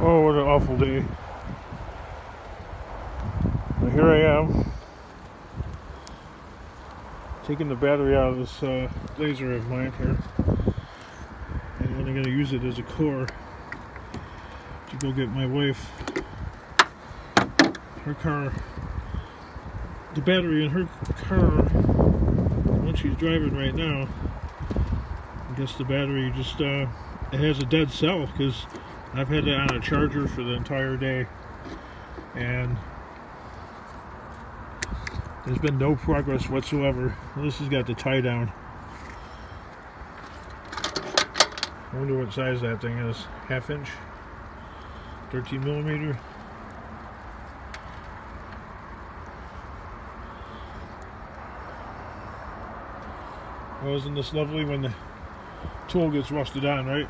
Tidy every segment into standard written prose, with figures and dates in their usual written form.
Oh, what an awful day. Well, here I am, taking the battery out of this laser of mine here, and I'm going to use it as a core to go get my wife her car, the battery in her car, when she's driving right now. I guess the battery just, it has a dead cell because I've had it on a charger for the entire day, and there's been no progress whatsoever. This has got the tie down. I wonder what size that thing is. 1/2 inch? 13 millimeter? Well, isn't this lovely when the tool gets rusted on, right?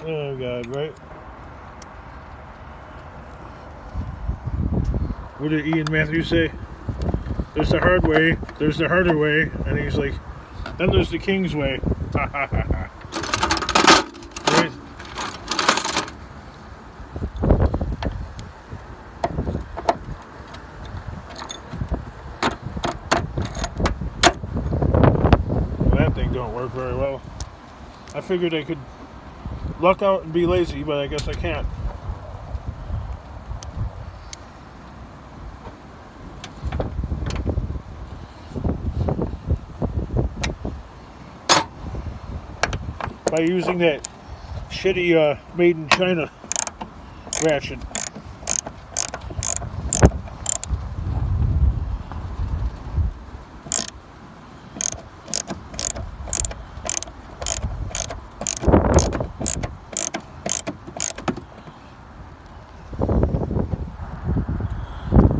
Oh God, right? What did Ian Matthews say? There's the hard way, there's the harder way, and he's like, then there's the King's way. Ha ha ha ha. Right? Well, that thing don't work very well. I figured I could luck out and be lazy, but I guess I can't. By using that shitty made in China ratchet.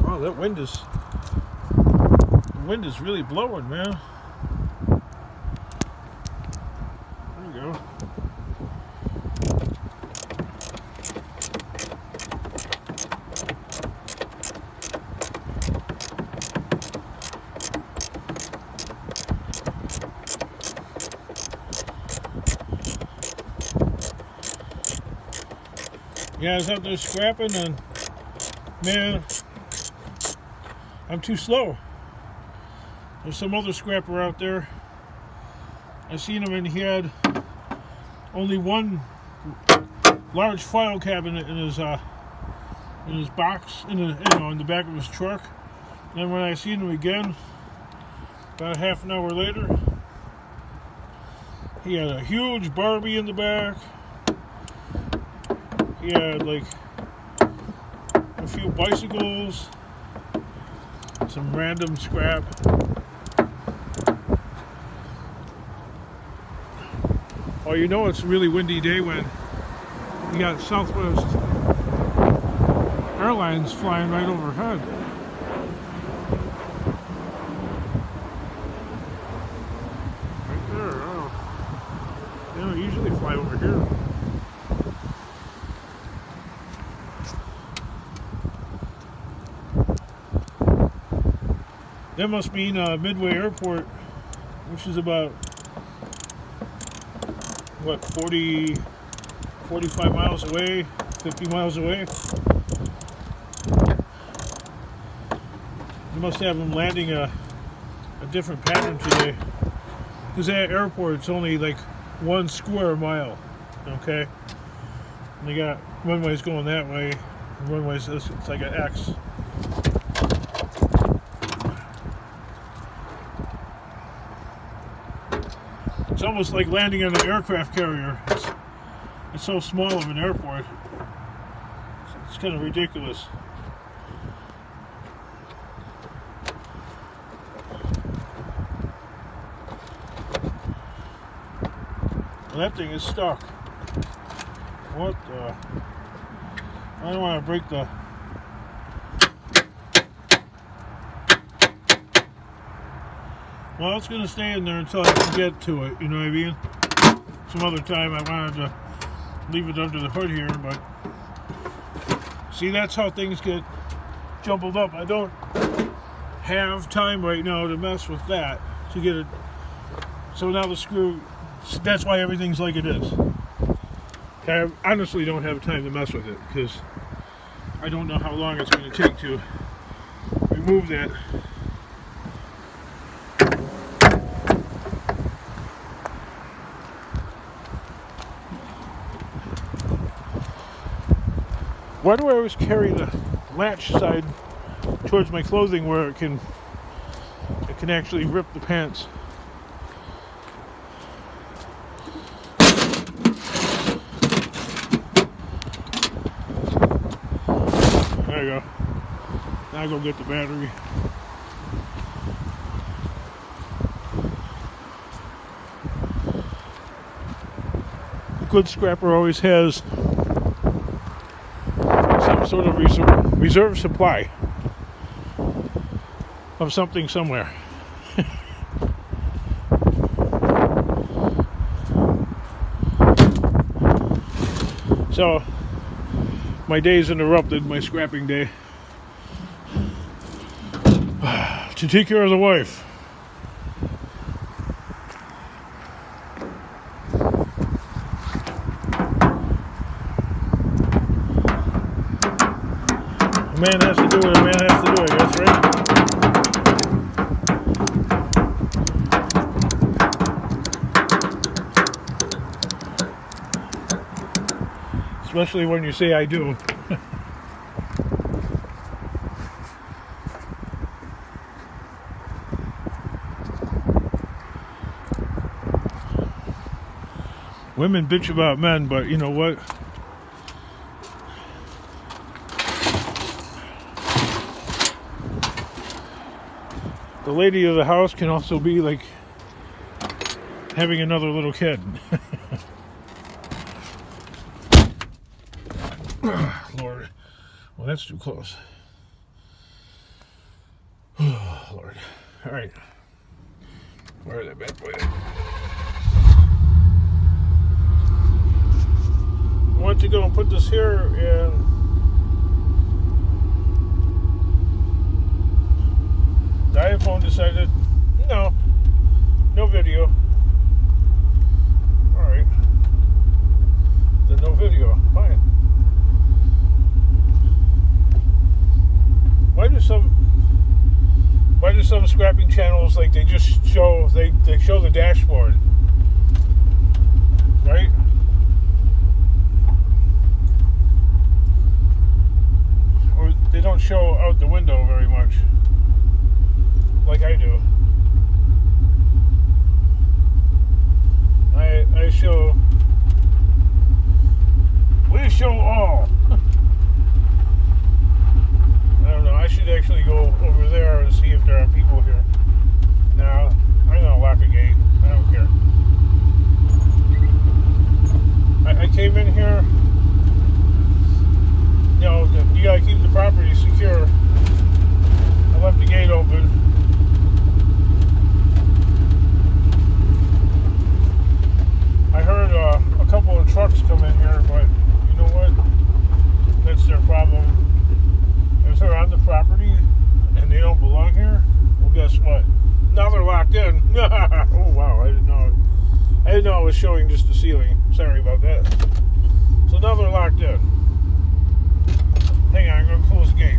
Wow, that wind is really blowing, man. Yeah, I was out there scrapping, and man, I'm too slow. There's some other scrapper out there. I seen him, and he had only one large file cabinet in his box, in the back of his truck. And then when I seen him again, about half an hour later, he had a huge Barbie in the back. He had like a few bicycles, some random scrap. Oh, you know it's a really windy day when you got Southwest Airlines flying right overhead. Right there, oh. They don't usually fly over here. That must mean Midway Airport, which is about, what, 45 miles away, 50 miles away. You must have them landing a different pattern today. Because that airport's only like 1 square mile, okay? And they got runways going that way, and runways, it's like an X. It's almost like landing on an aircraft carrier. It's so small of an airport. It's kind of ridiculous. Well, that thing is stuck. What the? I don't want to break the... Well, it's going to stay in there until I can get to it, you know what I mean? Some other time I wanted to leave it under the hood here, but See, that's how things get jumbled up. I don't have time right now to mess with that, to get it. So now the screw, that's why everything's like it is. I honestly don't have time to mess with it because I don't know how long it's going to take to remove that. Why do I always carry the latch side towards my clothing where it can actually rip the pants? There you go. Now I go get the battery. A good scrapper always has some sort of reserve supply of something somewhere. So my day's interrupted, my scrapping day, to take care of the wife. A man has to do what a man has to do, I guess, right? Especially when you say I do. Women bitch about men, but you know what? The lady of the house can also be like having another little kid. Lord. Well, that's too close. Lord. Alright. Where is that bad boy at? I want to go and put this here and the iPhone decided, no video. Alright. Then no video. Fine. Why do some scrapping channels, like, they just show they show the dashboard, right? Or they don't show out the window very much like I do. I show, we show all. I don't know, I should actually go over there and see if there are people here. No, I'm gonna lock the gate. I don't care. I came in here, you know, you gotta keep the property secure. I left the gate open. I heard a couple of trucks come in here, but you know what? That's their problem. If they're on the property and they don't belong here, well, guess what? Now they're locked in. Oh wow, I didn't know it was showing just the ceiling. Sorry about that. So now they're locked in. Hang on, I'm gonna close the gate.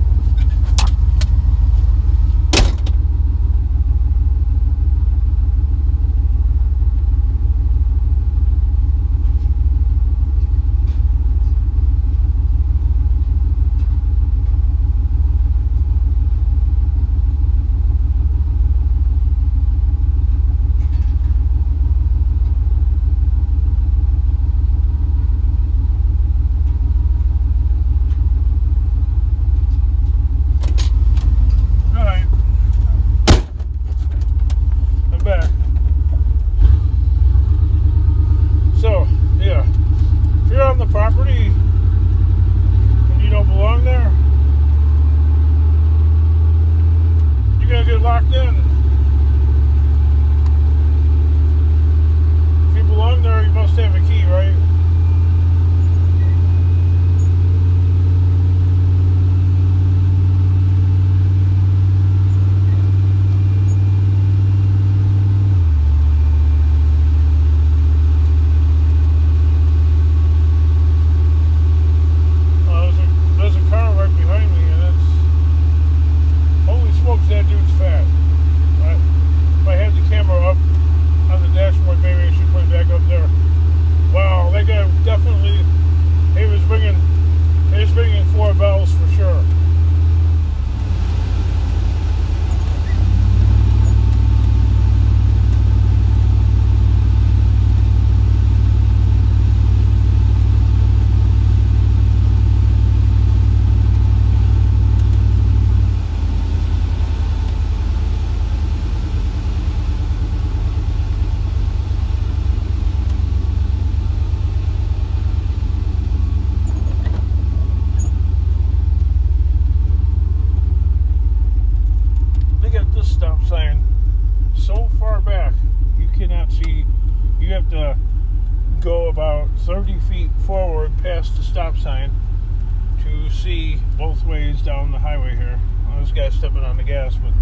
to see both ways down the highway here. Well, this guy's stepping on the gas, but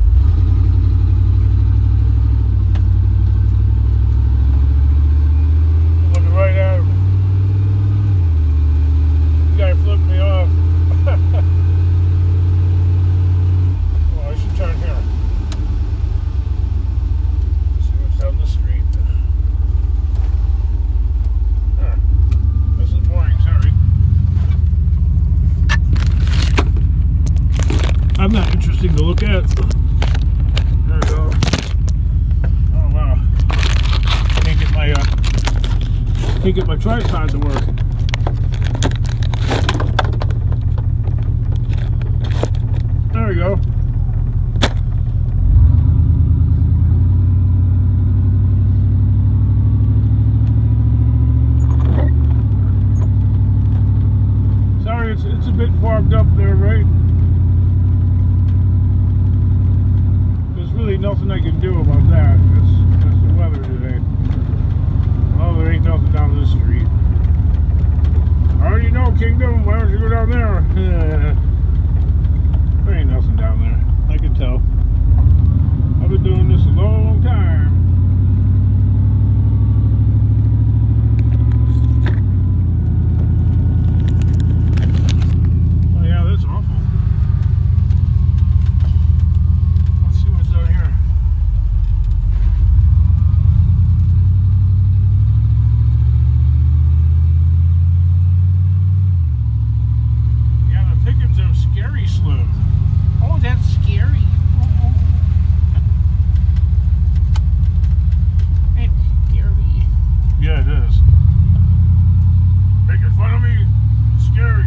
looking right at him. This guy flipped me off. Well, I should turn here. See what's down the street. This is boring, sorry. I'm not interesting to look at. There we go. Oh wow. Can't get my tripod to work. There we go. Sorry, it's a bit fogged up there, right? There's really nothing I can do about that. That's the weather today. Well, there ain't nothing down this street. I already know, Kingdom. Why don't you go down there? There ain't nothing down there. I can tell. I've been doing this a long time. Oh yeah, that's awful. Let's see what's down here. Yeah, the pickings are scary slim. Oh, that's scary. Oh. It's scary. Yeah, it is. Making fun of me? It's scary.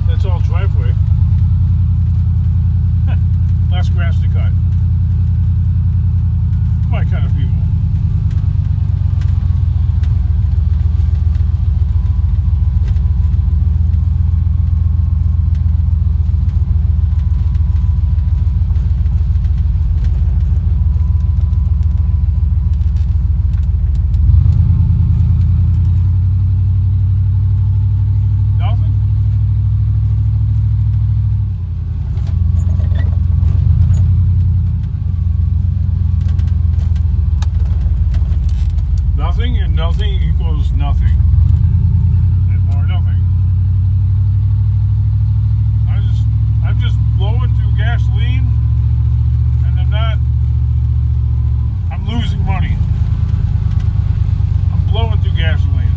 That's all driveway. Less grass to cut. My kind of people. And nothing equals nothing. And more nothing. I'm just blowing through gasoline, and I'm losing money. I'm blowing through gasoline.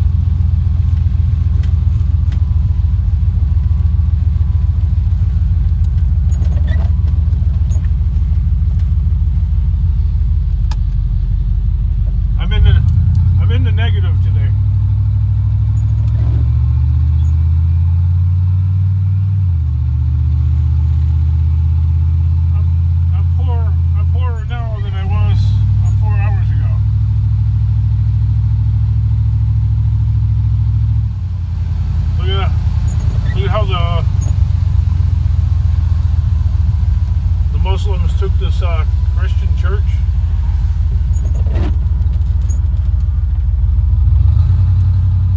I'm in the negative today. I'm poorer now than I was 4 hours ago. Look at how the Muslims took this Christian church.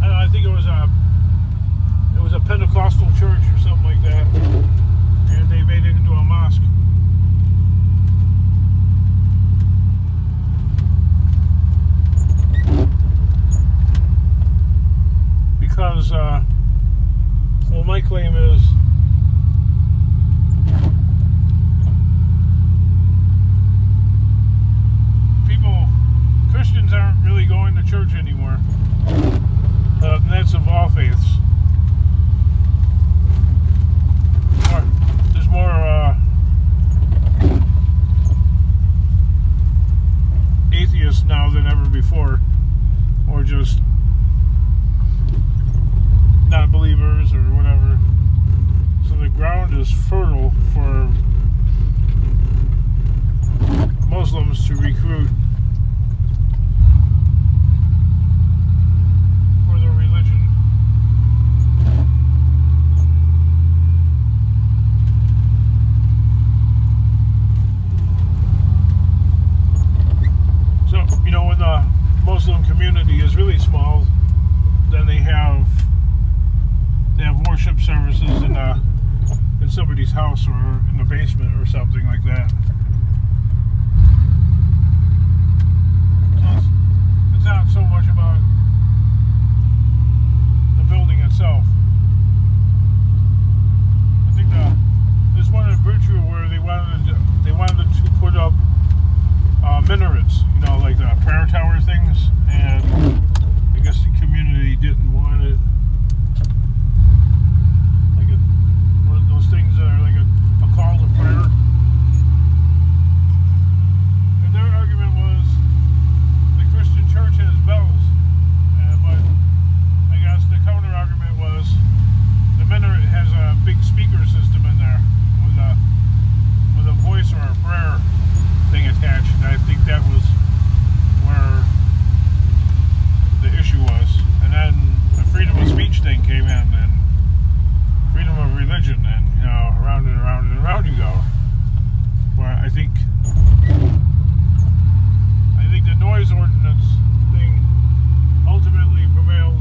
I think it was a Pentecostal church or something like that, and they made it into a mosque. Because well, my claim is before, or just non-believers or whatever. So the ground is fertile for Muslims to recruit for their religion. So, you know, when the Muslim community is really small, then they have worship services in somebody's house or in the basement or something like that. So it's not so much about the building itself. I think there's one in Bridgeview where they wanted to put up minarets, you know, like the prayer tower things, and I guess the community didn't want it. One of those things that are like a call to prayer. And their argument was the Christian church has bells, but I guess the counter argument was the minaret has a big speaker system in there with a voice or a prayer thing attached, and I think that was where the issue was. And then the freedom of speech thing came in, and freedom of religion, and you know, around and around and around you go. But I think the noise ordinance thing ultimately prevailed.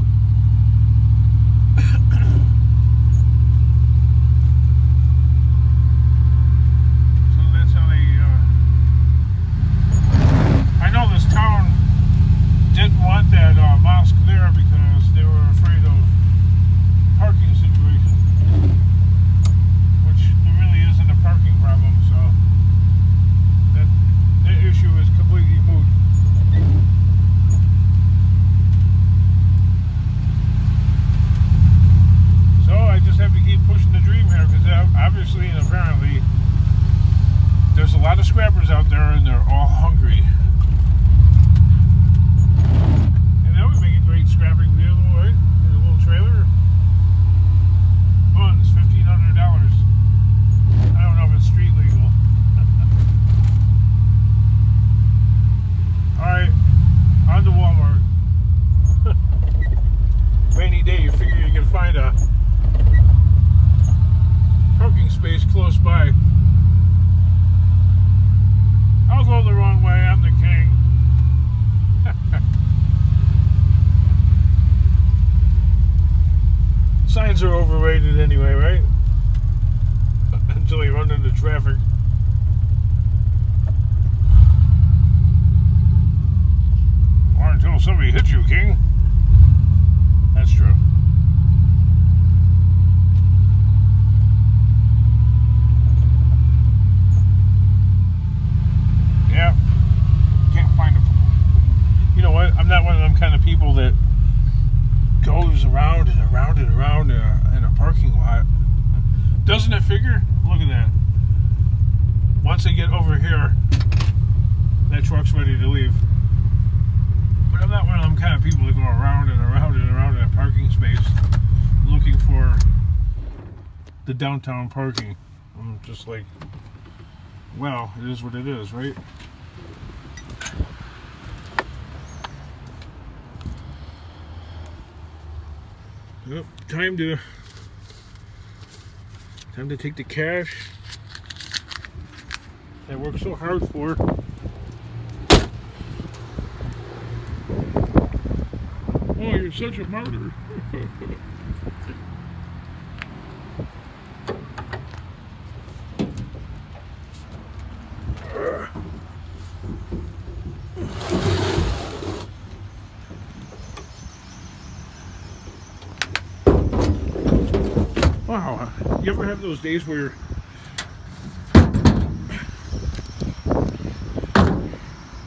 So that's how they. I know this town didn't want that mosque there because they were afraid of parking situation, which there really isn't a parking problem, so that issue is completely moot. So I just have to keep pushing the dream here, because obviously and apparently there's a lot of scrappers out there and they're all hungry. And that would make a great scrapping vehicle, right? In a little trailer. Buns, $1,500. I don't know if it's street legal. Alright, on to Walmart. Rainy day, you figure you can find a parking space close by. I'll go the wrong way, I'm the king. Signs are overrated anyway, right? Until you run into traffic. Or until somebody hits you, king. That's true. Yeah. Can't find a... You know what? I'm not one of them kind of people that goes around and around and around in a parking lot. Doesn't it figure? Look at that. Once they get over here, that truck's ready to leave. But I'm not one of them kind of people that go around and around and around in a parking space looking for the downtown parking. I'm just like, well, it is what it is, right? Yep, time to take the cash I worked so hard for. Oh, you're such a martyr. Wow, you ever have those days where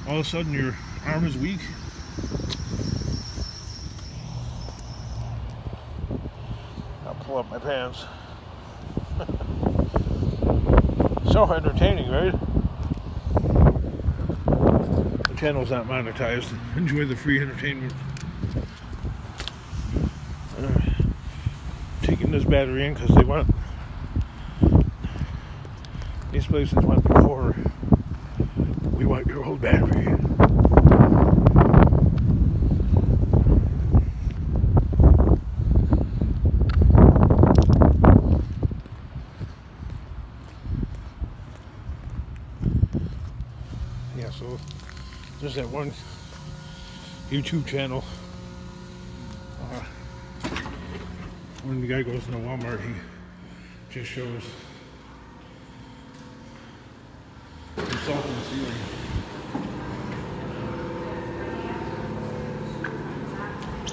all of a sudden your arm is weak? I'll pull up my pants. So entertaining, right? channel's not monetized. Enjoy the free entertainment. Taking this battery in because they want, these places want before we want your old battery. Yeah, so there's that one YouTube channel. When the guy goes into Walmart, he just shows himself in the ceiling.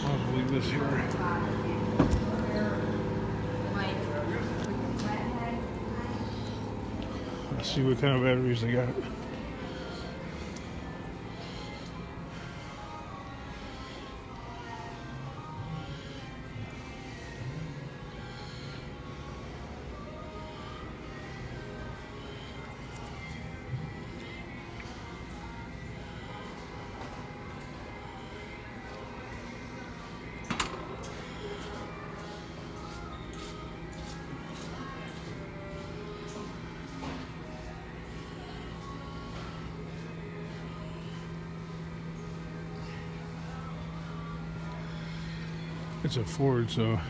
I'll leave this here. Let's see what kind of batteries they got. It's a Ford, so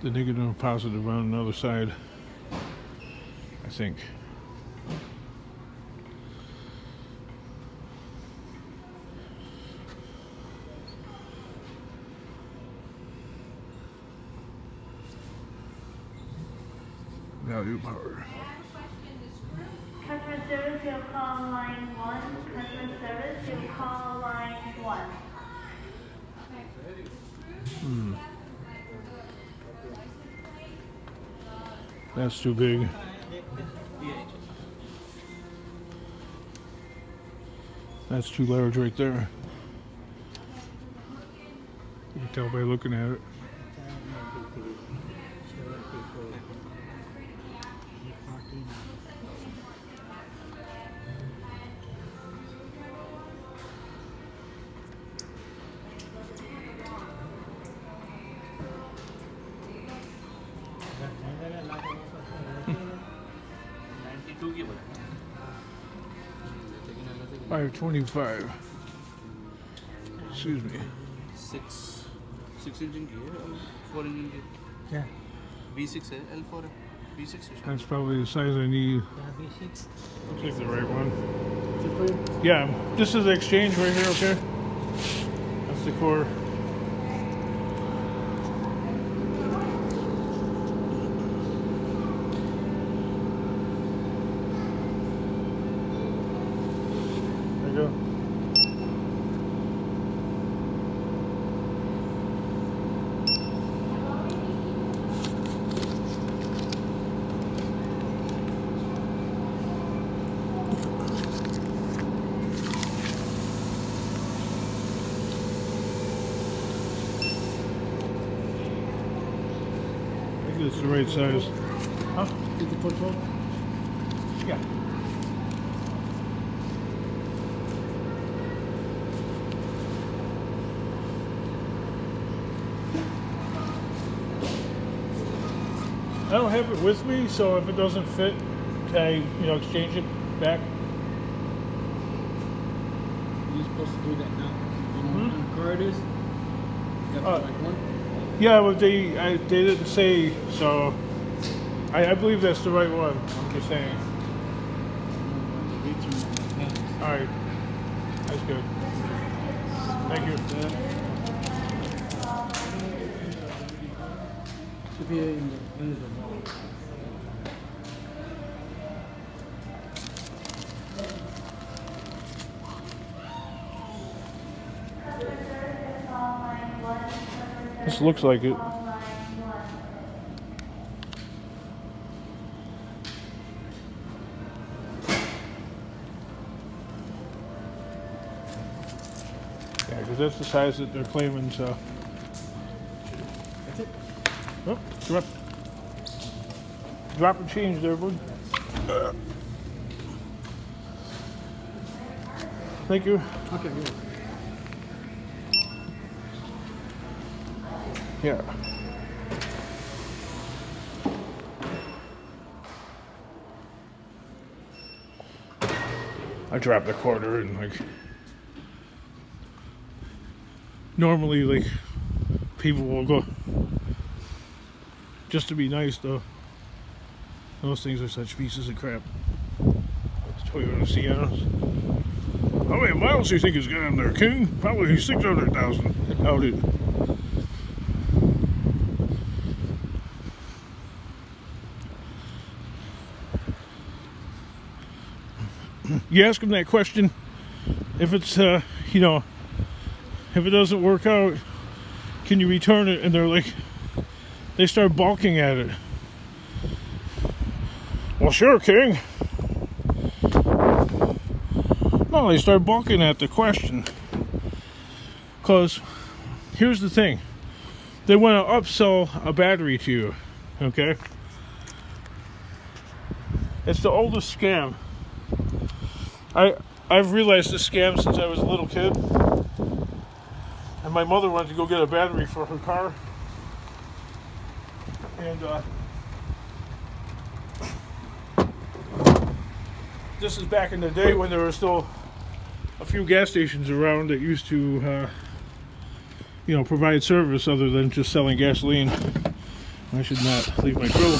the negative and positive on the other side, I think. Value power. Customer service, you'll call line 1. Customer service, you'll call line 1. That's too big. That's too large right there. You can tell by looking at it. $525. Excuse me. 6 inch in gear or 4 inch in gear? Yeah. V6 है L4 है V6 है That's probably the size I need. Yeah, V6. Looks like the right one. Yeah, this is the exchange right here, okay? That's the core. There you go. I think it's the right size. Huh? Did you put it on? Yeah. I don't have it with me, so if it doesn't fit, can I, exchange it back? You're supposed to do that now. You know what kind of car it is? You got like one? Yeah, well, they didn't say, so I believe that's the right one. I'm just saying. All right, that's good. Thank you. Should be in the end of the wall. This looks like it. Yeah, because that's the size that they're claiming, so. That's it. Oh, drop and change there, bud. Thank you. Okay, good. Yeah. I dropped the quarter and like normally like people will go just to be nice though. Those things are such pieces of crap. It's Toyota Siennas. How many miles do you think it's got on there, King? Probably 600,000. Doubt it. You ask them that question, if it's, you know, if it doesn't work out, can you return it? And they're like, they start balking at it. Well, sure, King. No, they start balking at the question. Because here's the thing. They want to upsell a battery to you, okay? It's the oldest scam. I've realized this scam since I was a little kid. And my mother wanted to go get a battery for her car. And this is back in the day when there were still a few gas stations around that used to, you know, provide service other than just selling gasoline. I should not leave my grill.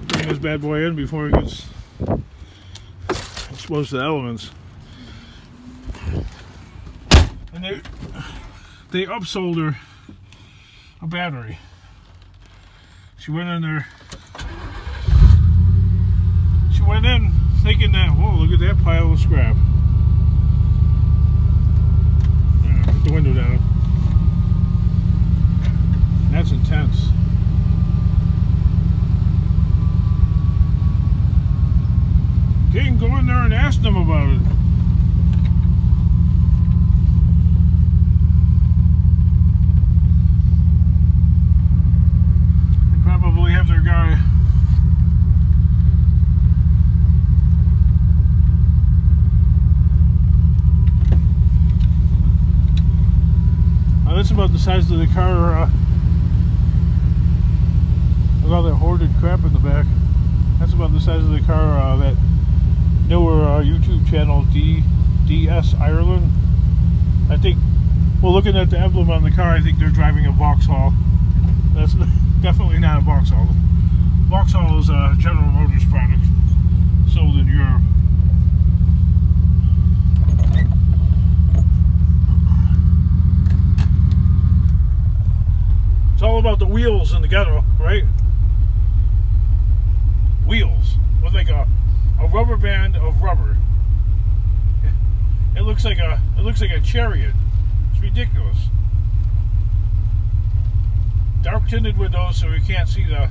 Bring this bad boy in before it gets exposed to the elements. And they upsold her a battery. She went in there. She went in thinking that, whoa, look at that pile of scrap. Yeah, put the window down. That's intense. King, go in there and ask them about it. They probably have their guy. That's about the size of the car with all that hoarded crap in the back. That's about the size of the car that newer YouTube channel DS Ireland. I think, well, looking at the emblem on the car, I think they're driving a Vauxhall. That's definitely not a Vauxhall. Vauxhall is a General Motors product sold in Europe. It's all about the wheels in the ghetto, right? Wheels with like a rubber band of rubber. It looks like a chariot. It's ridiculous. Dark tinted windows so you can't see the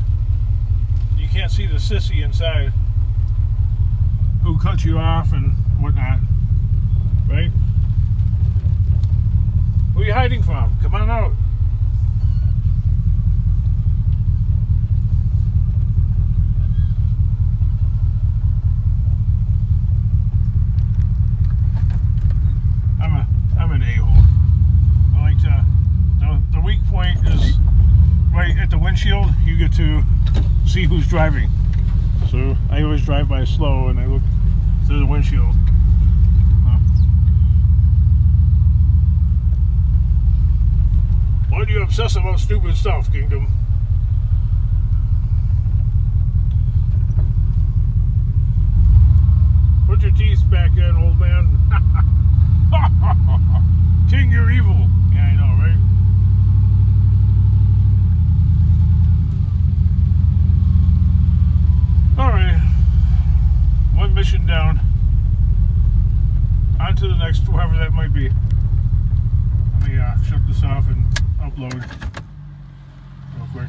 sissy inside who cut you off and whatnot. Right? Who are you hiding from? Come on out. I'm an a-hole. I like to, the weak point is right at the windshield. You get to see who's driving. So I always drive by slow and I look through the windshield. Why do you obsess about stupid stuff, Kingdom? Put your teeth back in, old man. King, you're evil. Yeah, I know, right? Alright. One mission down. On to the next, whoever that might be. Let me shut this off and upload real quick.